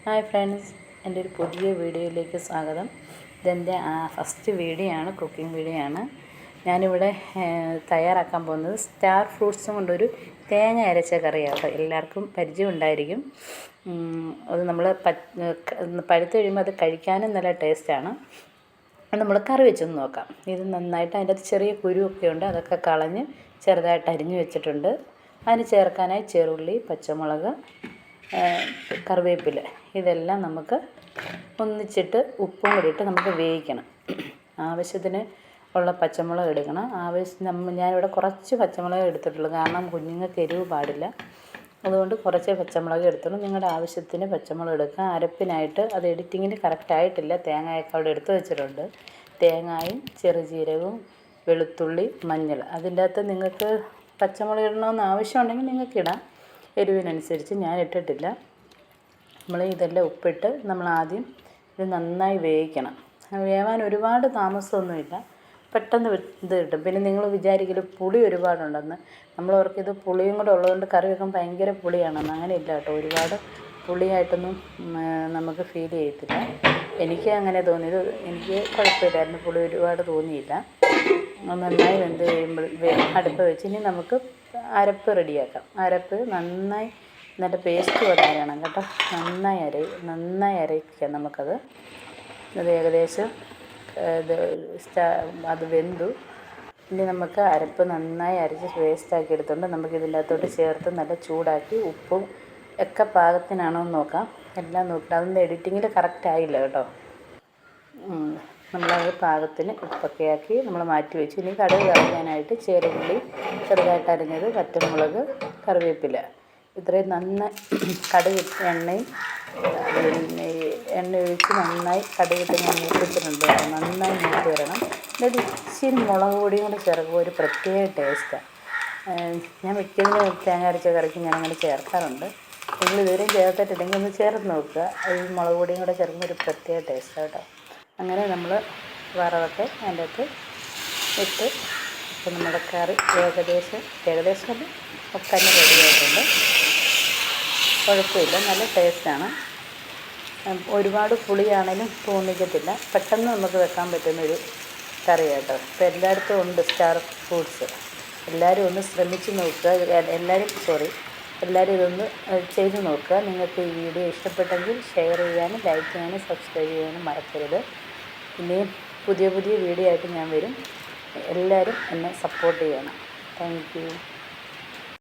Hi friends, എൻ്റെ ഒരു പുതിയ വീഡിയോയിലേക്ക് സ്വാഗതം. ഇതെൻ്റെ ഫസ്റ്റ് വീഡിയോ ആണ്, കുക്കിംഗ് വീഡിയോ ആണ്. ഞാനിവിടെ തയ്യാറാക്കാൻ പോകുന്നത് സ്റ്റാർ ഫ്രൂട്ട്സും കൊണ്ടൊരു തേങ്ങ അരച്ച കറിയാണ്. എല്ലാവർക്കും പരിചയം ഉണ്ടായിരിക്കും. അത് നമ്മൾ പഴുത്ത് കഴിയുമ്പോൾ അത് കഴിക്കാനും നല്ല ടേസ്റ്റാണ്. നമ്മൾ കറി വെച്ചൊന്ന് നോക്കാം. ഇത് നന്നായിട്ട് അതിൻ്റെ ചെറിയ കുരുവൊക്കെ ഉണ്ട്, അതൊക്കെ കളഞ്ഞ് ചെറുതായിട്ട് അരിഞ്ഞ് വെച്ചിട്ടുണ്ട്. അതിന് ചേർക്കാനായി ചെറുള്ളി, പച്ചമുളക്, കറിവേപ്പില ഇതെല്ലാം നമുക്ക് ഒന്നിച്ചിട്ട് ഉപ്പും കൂടി ഇട്ട് നമുക്ക് വേവിക്കണം. ആവശ്യത്തിന് ഉള്ള പച്ചമുളക് എടുക്കണം. ഞാനിവിടെ കുറച്ച് പച്ചമുളക് എടുത്തിട്ടുള്ളൂ, കാരണം കുഞ്ഞുങ്ങൾക്ക് എരിവ് പാടില്ല. അതുകൊണ്ട് കുറച്ച് പച്ചമുളക് എടുത്തോളൂ. നിങ്ങളുടെ ആവശ്യത്തിന് പച്ചമുളക് എടുക്കുക. അരപ്പിനായിട്ട് അത് എഡിറ്റിങ്ങിന് കറക്റ്റായിട്ടില്ല, തേങ്ങയൊക്കെ അവിടെ എടുത്ത് വെച്ചിട്ടുണ്ട്. തേങ്ങയും ചെറുജീരകവും വെളുത്തുള്ളി, മഞ്ഞൾ. അതിൻ്റെ അകത്ത് നിങ്ങൾക്ക് പച്ചമുളക് ഇടണമെന്ന് ആവശ്യമുണ്ടെങ്കിൽ നിങ്ങൾക്ക് ഇടാം, എരിവിനനുസരിച്ച്. ഞാൻ ഇട്ടിട്ടില്ല. നമ്മൾ ഇതെല്ലാം ഉപ്പിട്ട് നമ്മൾ ആദ്യം ഇത് നന്നായി വേവിക്കണം. വേവാൻ ഒരുപാട് താമസമൊന്നുമില്ല, പെട്ടെന്ന് ഇത് കിട്ടും. പിന്നെ നിങ്ങൾ വിചാരിക്കലും പുളി ഒരുപാടുണ്ടെന്ന്. നമ്മൾ ഓർക്കിത് പുളിയും കൂടെ ഉള്ളതുകൊണ്ട് കറി വെക്കാൻ ഭയങ്കര പുളിയാണെന്ന്. അങ്ങനെ ഇല്ല കേട്ടോ, ഒരുപാട് പുളിയായിട്ടൊന്നും നമുക്ക് ഫീൽ ചെയ്യത്തില്ല. എനിക്ക് അങ്ങനെ തോന്നിയത്, എനിക്ക് കുഴപ്പമില്ലായിരുന്നു, പുളി ഒരുപാട് തോന്നിയില്ല. നന്നായി വെന്ത് കഴിയുമ്പോൾ അടുപ്പ് വെച്ച് ഇനി നമുക്ക് അരപ്പ് റെഡിയാക്കാം. അരപ്പ് നന്നായി നല്ല പേസ്റ്റ് പോലെ അരയണം കേട്ടോ. നന്നായി അരയ്ക്കാം നമുക്കത്. അത് ഏകദേശം അത് വെന്തു. ഇനി നമുക്ക് അരപ്പ് നന്നായി അരച്ച് പേസ്റ്റാക്കി എടുത്തുകൊണ്ട് നമുക്ക് ഇതിൻ്റെ അകത്തോട്ട് ചേർത്ത് നല്ല ചൂടാക്കി ഉപ്പും ഒക്കെ പാകത്തിനാണോ എന്ന് നോക്കാം. എല്ലാം നോക്കിയിട്ട് അതൊന്നും എഡിറ്റിങ്ങിൽ കറക്റ്റായില്ല കേട്ടോ. നമ്മളത് പാകത്തിന് ഉപ്പൊക്കെ ആക്കി നമ്മൾ മാറ്റി വെച്ചു. ഇനി കടുക് കറക്കാനായിട്ട് ചെറുള്ളി ചെറുതായിട്ട് അരിഞ്ഞത്, പച്ചമുളക്, കറിവേപ്പില, ഇത്രയും നന്നായി കടുകിട്ട് എണ്ണ ഒഴിച്ച് നന്നായി കടുകിട്ട് ഞാൻ മൂപ്പിച്ചിട്ടുണ്ട്. നന്നായി മൂത്ത് വരണം. എന്നിട്ട് ഇച്ചിരി മുളക് പൊടിയും കൂടെ ചേർക്കുമ്പോൾ ഒരു പ്രത്യേക ടേസ്റ്റാണ്. ഞാൻ മിക്കതിന് തേങ്ങ അരച്ച കറിക്ക് ഞാനങ്ങനെ ചേർക്കാറുണ്ട്. നിങ്ങൾ ഇതുവരെയും ചേർത്തിട്ടില്ലെങ്കിൽ ഒന്ന് ചേർത്ത് നോക്കുക. ഈ മുളക് പൊടിയും കൂടെ ചേർക്കുമ്പോൾ ഒരു പ്രത്യേക ടേസ്റ്റാണ് കേട്ടോ. അങ്ങനെ നമ്മൾ വറവൊക്കെ അതിൻ്റെ അകത്ത് ഇട്ട് ഇപ്പം നമ്മുടെ കറി ഏകദേശം ഒക്കെ റെഡിയായിട്ടുണ്ട്. കുഴപ്പമില്ല, നല്ല ടേസ്റ്റാണ്. ഒരുപാട് പുളിയാണേലും തോന്നിക്കത്തില്ല. പെട്ടെന്ന് നമുക്ക് വെക്കാൻ പറ്റുന്നൊരു കറിയാട്ടോ. ഇപ്പോൾ എല്ലായിടത്തും ഉണ്ട് സ്റ്റാർ ഫ്രൂട്ട്സ്. എല്ലാവരും ഒന്ന് ശ്രമിച്ച് നോക്കുക. എല്ലാവരും ഇതൊന്ന് ചെയ്ത് നോക്കുക. നിങ്ങൾക്ക് ഈ വീഡിയോ ഇഷ്ടപ്പെട്ടെങ്കിൽ ഷെയർ ചെയ്യാനും ലൈക്ക് ചെയ്യാനും സബ്സ്ക്രൈബ് ചെയ്യാനും മറക്കരുത്. പിന്നെയും പുതിയ വീഡിയോ ആയിട്ട് ഞാൻ വരും. എല്ലാവരും എന്നെ സപ്പോർട്ട് ചെയ്യണം. Thank you.